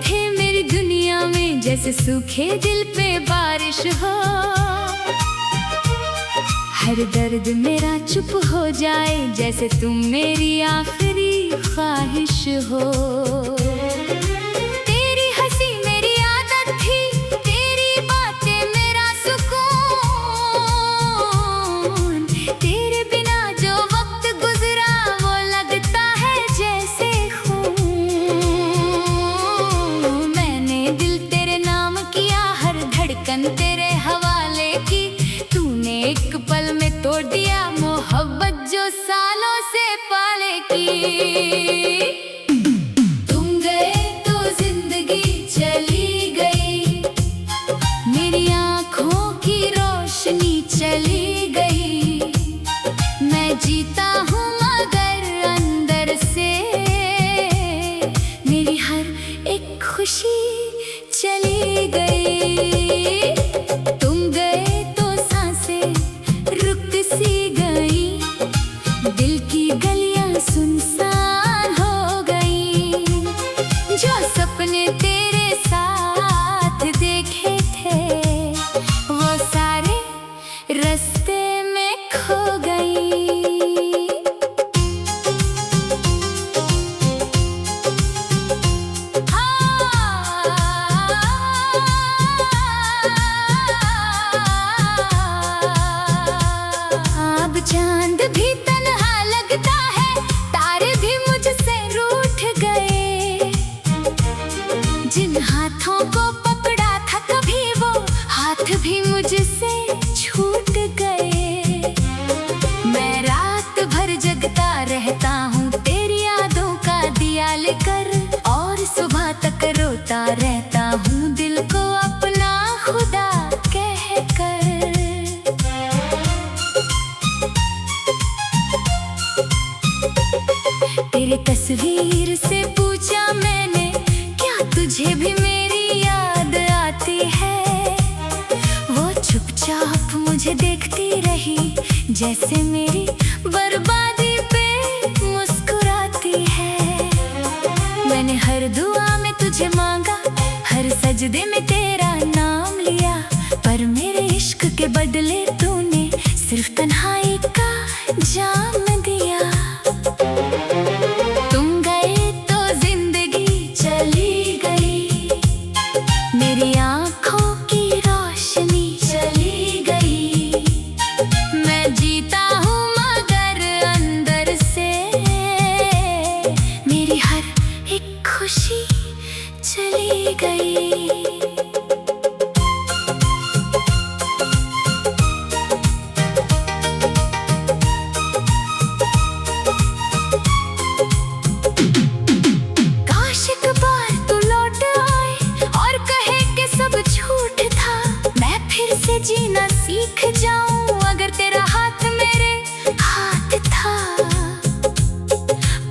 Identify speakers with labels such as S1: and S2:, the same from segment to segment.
S1: थे मेरी दुनिया में, जैसे सूखे दिल पे बारिश हो। हर दर्द मेरा चुप हो जाए, जैसे तुम मेरी आखिरी ख्वाहिश हो। तेरी हंसी मेरी आदत थी, तेरी बातें मेरा सुकून। तेरे बिना जो वक्त गुजरा वो लगता है जैसे खून। मैंने दिल तेरे नाम किया, हर धड़कन तेरे हवाले की। तूने एक पल में तोड़ दिया मोहब्बत जो सालों से पाले की। तुम गए तो जिंदगी चली गई, मेरी आँखों की रोशनी चली गई। मैं जीता हूँ मगर अंदर से, मेरी हर एक खुशी चली गई। तुम गए तो सांसें रुक सी गई, दिल की गलियां सुनसान हो गई। जो सपने तेरे साथ देखे थे वो सारे रास्ते में खो गई। अब चांद भी तन्हा लगता है, तारे भी मुझसे रूठ गए। जिन हाथों को पकड़ा था कभी वो हाथ भी मुझसे छूट गए। मैं रात भर जगता रहता हूँ तेरी यादों का दिया लेकर, और सुबह तक रोता रहता हूँ दिल को अपना खुदा कहकर। तेरी तस्वीर से पूछा मैंने, क्या तुझे भी मेरी याद आती है? वो चुपचाप मुझे देखती रही, जैसे मेरी बर्बादी पे मुस्कुराती है। मैंने हर दुआ में तुझे मांगा, हर सजदे में तेरा नाम लिया, पर मेरे इश्क के बदले तूने सिर्फ तन्हाई का जाम दिया। तुम गए तो जिंदगी चली गई, मेरी आँखों की रोशनी चली गई। मैं जीता हूँ मगर अंदर से, मेरी हर एक खुशी चली गई। जीना सीख जाऊं अगर तेरा हाथ मेरे हाथ था।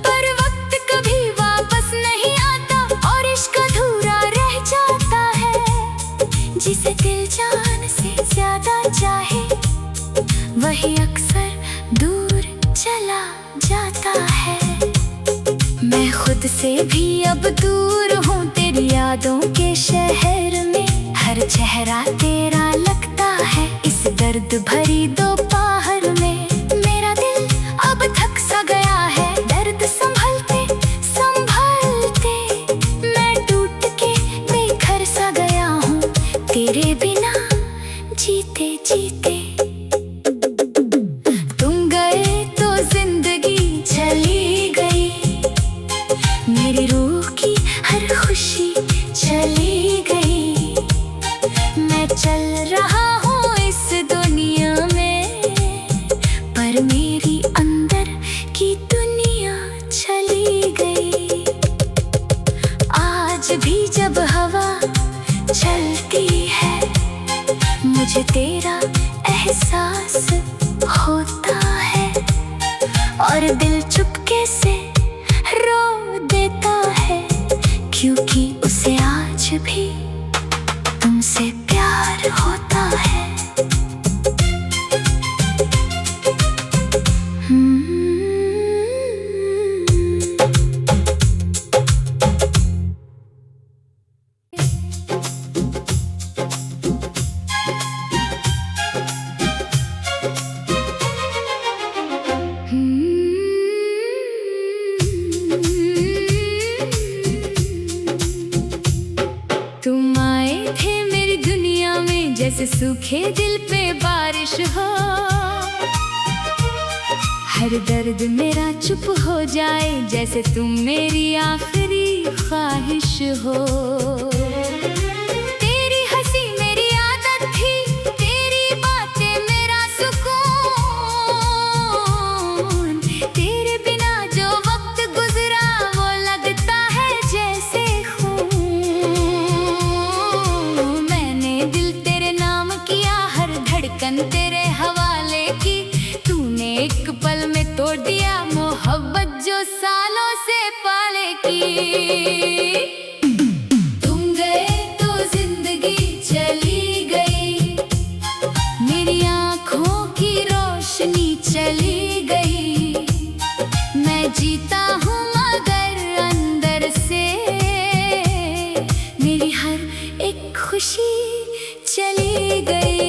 S1: पर वक्त कभी वापस नहीं आता और इश्क अधूरा रह जाता है। जिसे दिल जान से ज्यादा चाहे वही अक्सर दूर चला जाता है। मैं खुद से भी अब दूर हूँ तेरी यादों के शहर में। हर चेहरा तेरा लगता है इस दर्द भरी दोपहर में। मेरा दिल अब थक सा गया है दर्द संभलते संभलते। मैं टूट के बेघर सा गया हूँ तेरे बिना जीते जीते। तुम गए तो जिंदगी चली गई, मेरी रूह की हर खुशी चली गई। मैं चल रहा हूँ इस दुनिया में, पर मेरी अंदर की दुनिया चली गई। आज भी जब हवा चलती है मुझे तेरा एहसास होता है, और दिल चुपके से रो देता है, क्योंकि उसे आज भी तुमसे प्यार होता है। सूखे दिल पे बारिश हो, हर दर्द मेरा चुप हो जाए, जैसे तुम मेरी आखिरी ख्वाहिश हो। तेरी हंसी मेरी आदत थी, तेरी बातें मेरा सुकून, तेरे बिना जो वक्त गुजरा वो लगता है जैसे खून। मैंने दिल तेरे नाम किया, हर धड़कन तेरे हवाले की, तूने एक पल में तोड़ दिया मोहब्बत जो सालों से पाले की। तुम गए तो जिंदगी चली गई, मेरी आँखों की रोशनी चली गई। मैं जीता हूँ मगर अंदर से मेरी हर एक खुशी चली गई।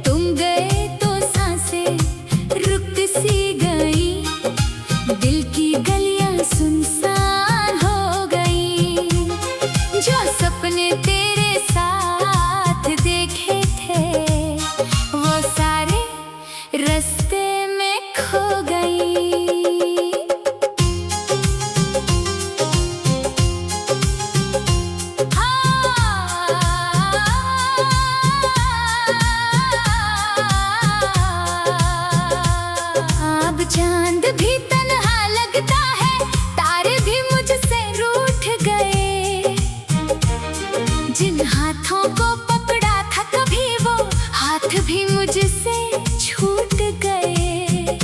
S1: तुम गए तो सांसें रुक सी गई, दिल की गलियां सुनसान हो गई। जो सपने तेरे साथ देखे थे वो सारे रास्ते में खो गई। अब चांद भी तन्हा लगता है, तारे भी मुझसे रूठ गए। जिन हाथों को पकड़ा था कभी वो हाथ भी मुझसे छूट गए।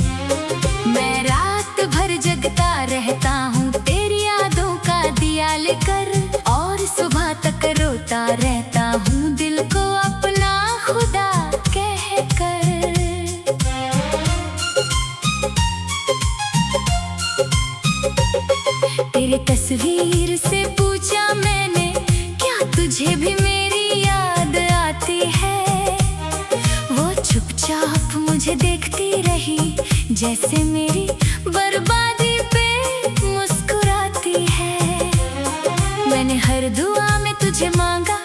S1: मैं रात भर जगता रहता हूँ तेरी यादों का दिया लेकर, और सुबह तक रोता रहता हूँ दिल को अपना खुदा कहकर। तेरी तस्वीर से पूछा मैंने, क्या तुझे भी मेरी याद आती है? वो चुपचाप मुझे देखती रही, जैसे मेरी बर्बादी पे मुस्कुराती है। मैंने हर दुआ में तुझे मांगा,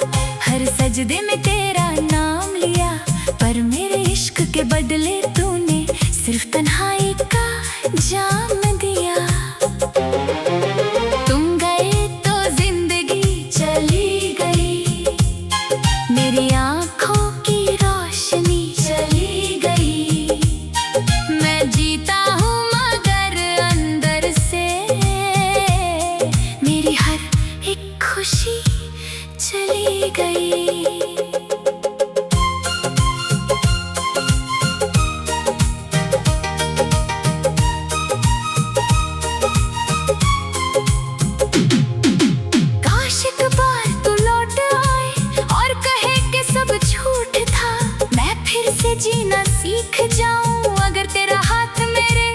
S1: हर सजदे में तेरा नाम लिया, पर मेरे इश्क के बदले तूने सिर्फ तन्हाई का जाम दिया। तुम गए तो जिंदगी चली गई, मेरी आँखों की रोशनी चली गई। मैं जीता हूँ मगर अंदर से मेरी हर एक खुशी चली गई। जीना सीख जाऊं अगर तेरा हाथ मेरे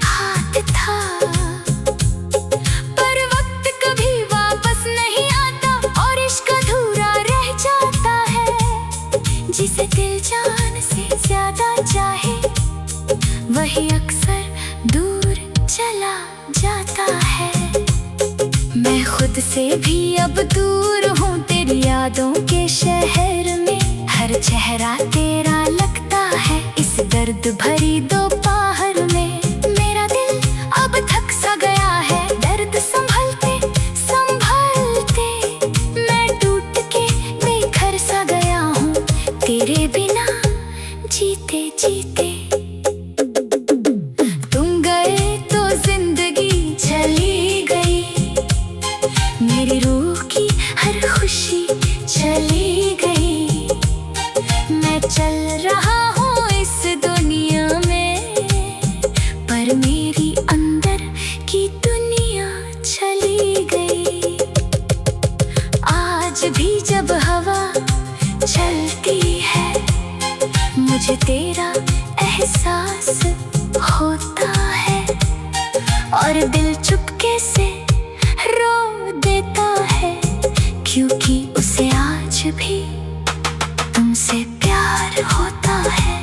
S1: हाथ था, पर वक्त कभी वापस नहीं आता और इश्क अधूरा रह जाता है। जिसे दिल जान से ज्यादा चाहे वही अक्सर दूर चला जाता है। मैं खुद से भी अब दूर हूँ तेरी यादों के शहर में, हर चेहरा तेरा लगता है इस दर्द भरी दोपहर में। मेरा दिल अब थक सा गया है दर्द संभलते संभलते, मैं टूट के बेघर सा गया हूँ तेरे बिना जीते जीते। तुम गए तो जिंदगी चली गई, मेरी रूह की हर खुशी चली गई। मैं चल रहा हूँ इस दुनिया में, पर मेरी अंदर की दुनिया चली गई। आज भी जब हवा चलती है मुझे तेरा एहसास होता है, और दिल चुपके से रो देता है, क्योंकि उसे आज भी तुमसे प्यार होता है।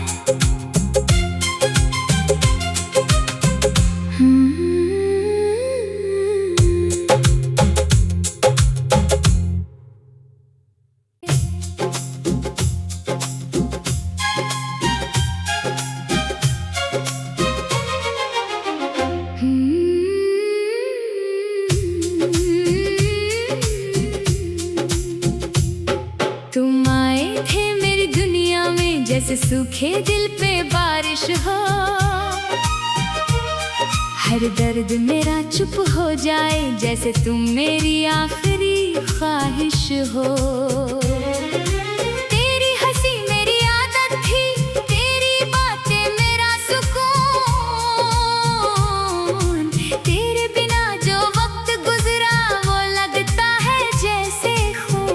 S1: सूखे दिल पे बारिश हो, हर दर्द मेरा चुप हो जाए, जैसे तुम मेरी आखिरी ख्वाहिश हो। तेरी हंसी मेरी आदत थी, तेरी बातें मेरा सुकून, तेरे बिना जो वक्त गुजरा वो लगता है जैसे खून।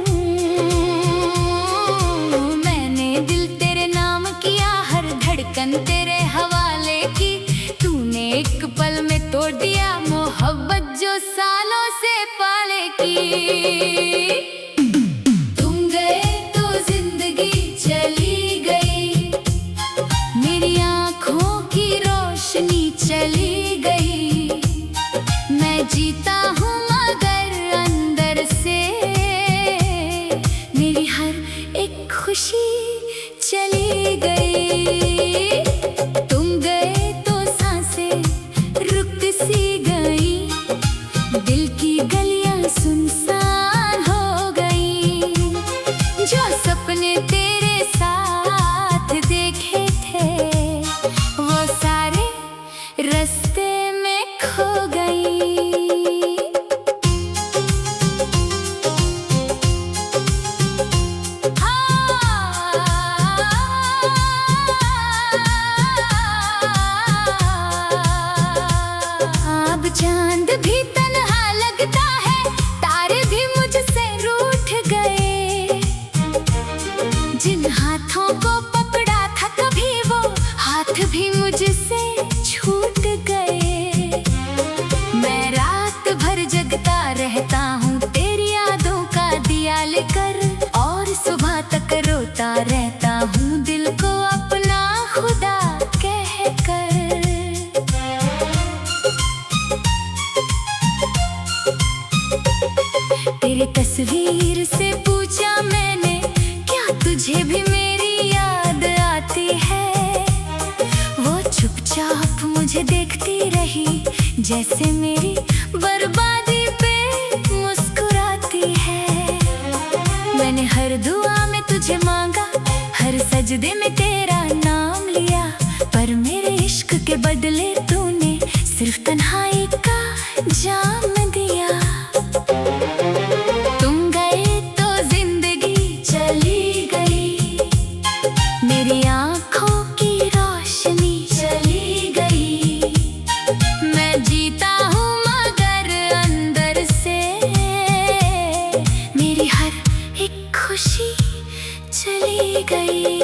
S1: मैंने दिल तेरे नाम किया, हर धड़कन तेरे हवाले की, तूने एक पल में तोड़ दिया मोहब्बत जो सालों से पाले की। तुम गए तो जिंदगी चली गई, मेरी आँखों की रोशनी चली गई। मैं जीता हूँ मगर अंदर से, मेरी हर एक खुशी चली गई। तुम गए तो सांसें रुक सी गई, दिल की गलियां सुनसान हो गई। जो सपने तेरे साथ देखे थे वो सारे रास्ते में खो गई। अब चांद भी तन्हा लगता है, तारे भी मुझसे रूठ गए। जिन हाथों को पकड़ा था कभी वो हाथ भी मुझसे छूट गए। मैं रात भर जगता रहता हूँ तेरी यादों का दिया लेकर, और सुबह तक रोता रहता हूँ दिल को अपना खुदा कहकर। तेरी तस्वीर से पूछा मैंने, क्या तुझे भी मेरी याद आती है? वो चुपचाप मुझे देखती रही, जैसे मेरी बर्बादी पे मुस्कुराती है। मैंने हर दुआ में तुझे मांगा, हर सजदे में तेरा नाम लिया, पर मेरे इश्क के बदले तूने सिर्फ तन्हाई का जाम दिया। तुम गए तो जिंदगी चली गई, मेरी आँखों की रोशनी चली गई। मैं जीता हूँ मगर अंदर से, मेरी हर एक खुशी चली गई।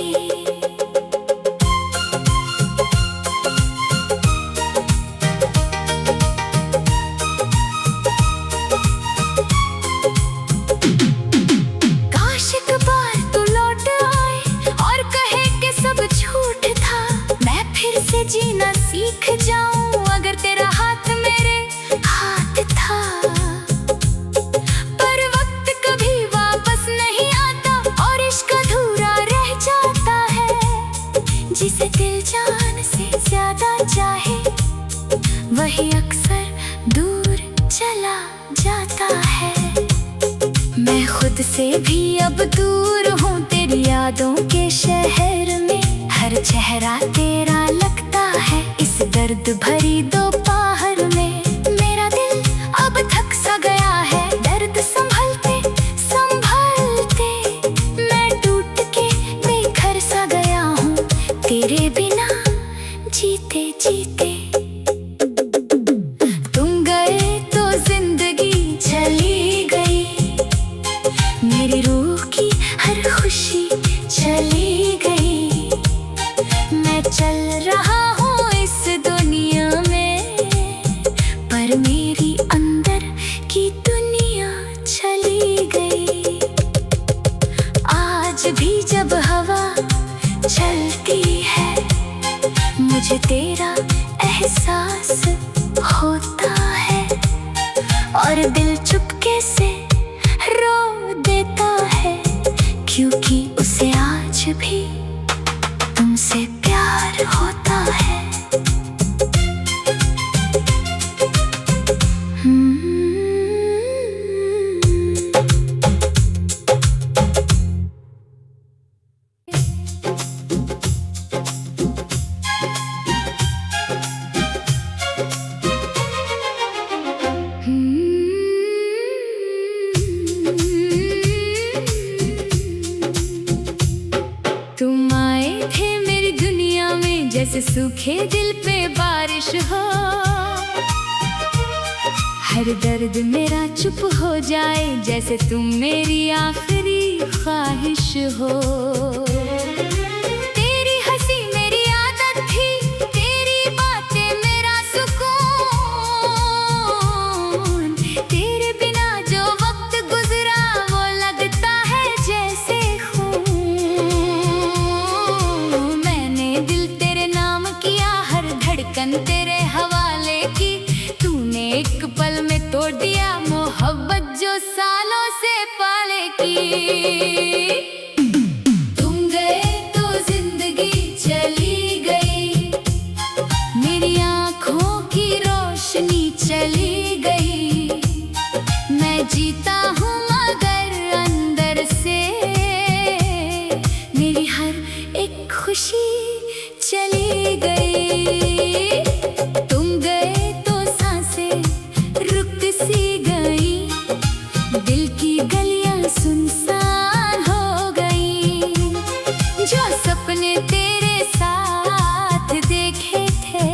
S1: जीना सीख जाऊं अगर तेरा हाथ मेरे हाथ था, पर वक्त कभी वापस नहीं आता और इश्क अधूरा रह जाता है। जिसे दिल जान से ज्यादा चाहे वही अक्सर दूर चला जाता है। मैं खुद से भी अब दूर हूँ तेरी यादों के शहर में, हर चेहरा तेरा लगता है इस दर्द भरी दोपहर में। मेरा दिल अब थक सा गया है दर्द संभलते संभलते, मैं टूट के बेघर सा गया हूँ तेरे बिना जीते जीते। तुम गए तो जिंदगी चली गई, मेरी रूह की हर खुशी चली गई। मैं चल रहा हूँ इस दुनिया में, पर मेरी अंदर की दुनिया चली गई। आज भी जब हवा चलती है मुझे तेरा एहसास होता है, और दिल चुपके से रो देता है, क्योंकि उसे आज भी तुमसे प्यार होता है। सूखे दिल पे बारिश हो, हर दर्द मेरा चुप हो जाए, जैसे तुम मेरी आखिरी ख्वाहिश हो। तेरी हंसी मेरी आदत थी, तेरी बातें मेरा सुकून, तेरे बिना जो वक्त गुजरा वो लगता है जैसे खून। मैंने दिल तेरे नाम किया, हर धड़कन तेरे हवाले की, तूने एक पल में तोड़ दिया मोहब्बत जो सालों से पाले की। तुम गए तो जिंदगी चली गई, मेरी आँखों की रोशनी चली गई। मैं जीता हूँ मगर अंदर से मेरी हर एक खुशी चली गई। तुम गए तो सांसें रुक सी गई, दिल की गलियां सुनसान हो गई। जो सपने तेरे साथ देखे थे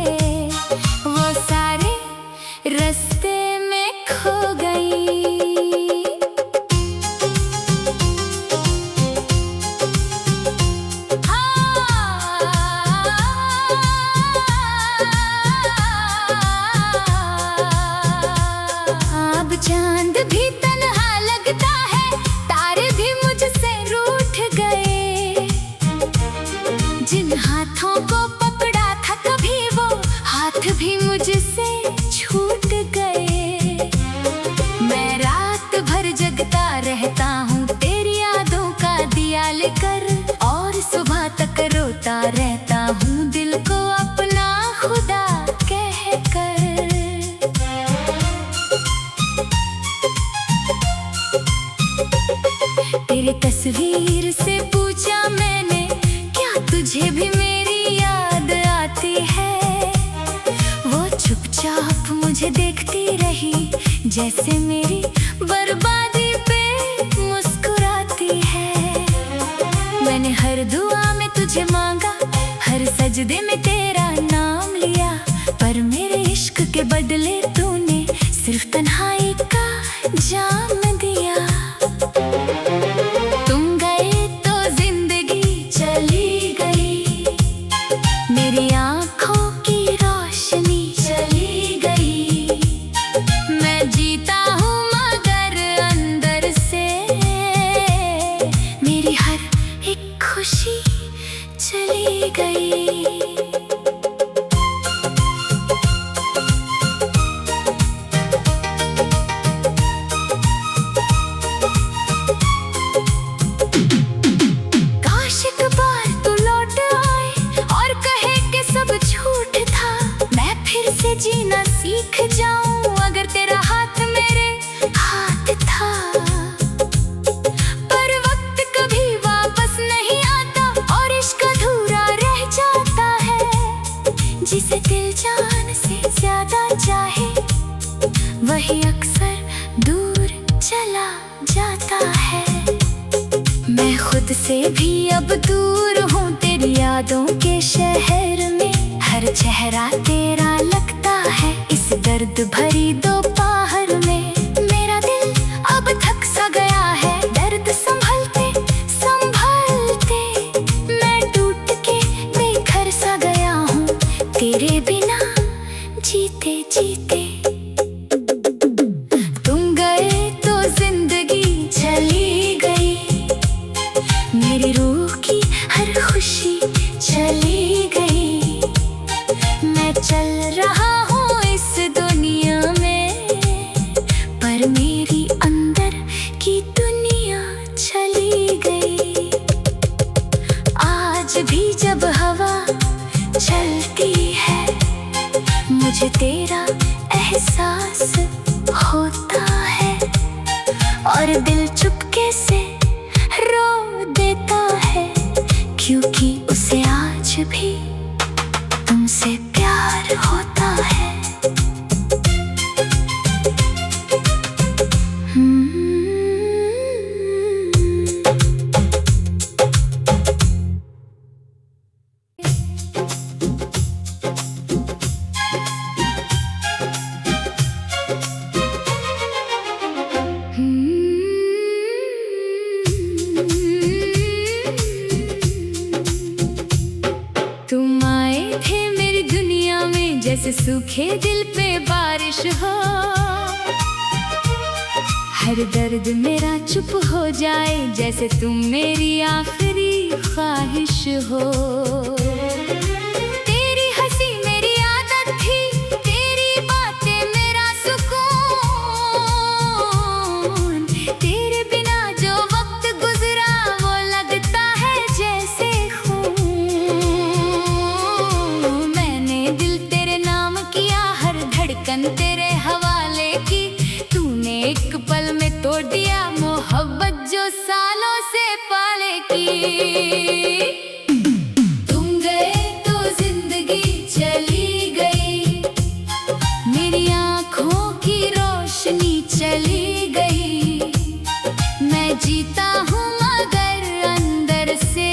S1: वो सारे रास्ते में खो गई। अब चांद भी तन्हा लगता है, तारे भी मुझसे रूठ गए। जिन हाथों को पकड़ा था कभी वो हाथ भी मुझसे छूट गए। मैं रात भर जगता रहता हूँ तेरी यादों का दिया लेकर, और सुबह तक रोता रहता हूँ दिल को अपना खुदा कहकर। तेरी तस्वीर से पूछा मैंने, क्या तुझे भी मेरी याद आती है? वो चुपचाप मुझे देखती रही, जैसे मेरी बर्बादी पे मुस्कुराती है। मैंने हर दुआ में तुझे मांगा, हर सजदे में तेरा नाम लिया, पर मेरे इश्क के बदले तूने सिर्फ तन्हाई का जाम दिया। तुम गए तो जिंदगी चली गई, मेरी आँखों की रोशनी चली गई। मैं जीता हूँ मगर अंदर से मेरी हर एक खुशी चली गई। जीना सीख जाऊं अगर तेरा हाथ मेरे हाथ था, पर वक्त कभी वापस नहीं आता और इश्क अधूरा रह जाता है। जिसे दिल जान से ज्यादा चाहे वही अक्सर दूर चला जाता है। मैं खुद से भी अब दूर हूँ तेरी यादों के शहर में, हर चेहरा तेरा लगता है इस दर्द भरी दोपहर में। मेरा दिल अब थक सा गया है दर्द संभलते संभलते, मैं टूट के बेघर सा गया हूँ तेरे बिना जीते जीते। तुम गए तो जिंदगी चली गई, मेरी रूह की हर खुशी चली गई। मैं चल रहा हूँ इस दुनिया में, पर मेरी अंदर की दुनिया चली गई। आज भी जब हवा चलती है मुझे तेरा एहसास होता है, और दिल चुपके से रो देता है, क्योंकि उसे आज भी तुमसे प्यार होता है। सूखे दिल पे बारिश हो, हर दर्द मेरा चुप हो जाए, जैसे तुम मेरी आखिरी ख्वाहिश हो। तेरी हंसी मेरी आदत थी, तेरी बातें मेरा सुकून, तेरे बिना जो वक्त गुजरा वो लगता है जैसे खून। मैंने दिल तेरे नाम किया, हर धड़कन तेरे हवाले की, तूने एक पल में तोड़ दिया मोहब्बत जो सालों से पाले की। तुम गए तो जिंदगी चली गई, मेरी आँखों की रोशनी चली गई। मैं जीता हूँ मगर अंदर से,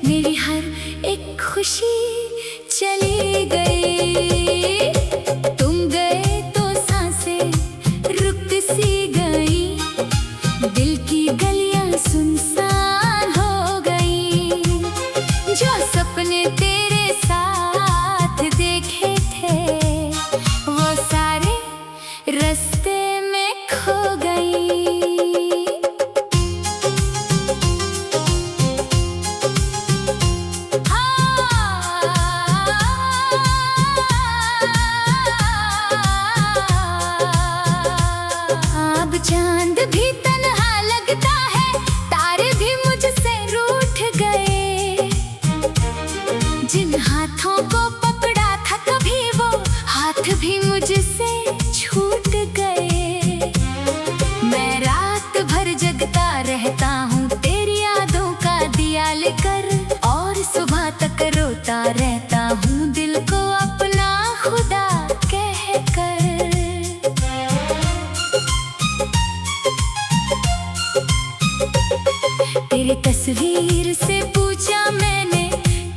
S1: मेरी हर एक खुशी चली गई। तुम गए तो सांसें रुक सी गई, दिल की गलियां सुनसान हो गई। जो सपने तेरे साथ देखे थे वो सारे रास्ते में खो गई। अब चांद भी तन्हा लगता है, तारे भी मुझसे रूठ गए। जिन हाथों को पकड़ा था कभी वो हाथ भी मुझसे छूट गए। मैं रात भर जगता रहता हूँ तेरी यादों का दिया लेकर, और सुबह तक रोता रहता हूँ दिल को अपना खुदा कहकर। तेरी तस्वीर से पूछा मैंने,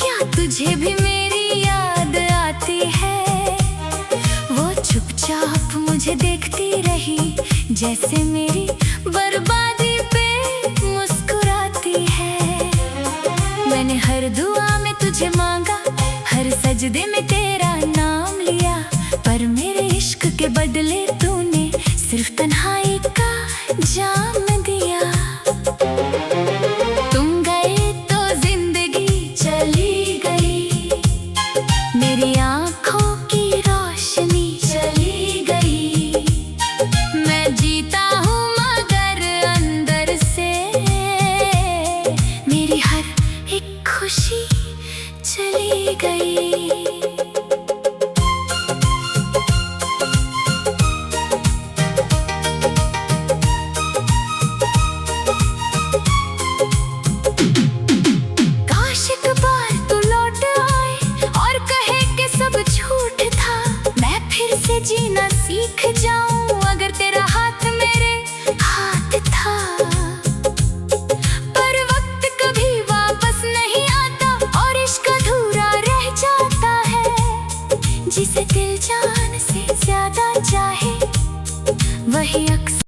S1: क्या तुझे भी मेरी याद आती है? वो चुपचाप मुझे देखती रही, जैसे मेरी बर्बादी पे मुस्कुराती है। मैंने हर दुआ में तुझे मांगा, हर सजदे में तेरा नाम लिया, पर मेरे इश्क के बदले तूने सिर्फ तन्हाई का जाम दिया। तुम गए तो जिंदगी चली गई, मेरी आँखों की रोशनी चली गई। मैं जीता हूँ मगर अंदर से, मेरी हर एक खुशी चली गई।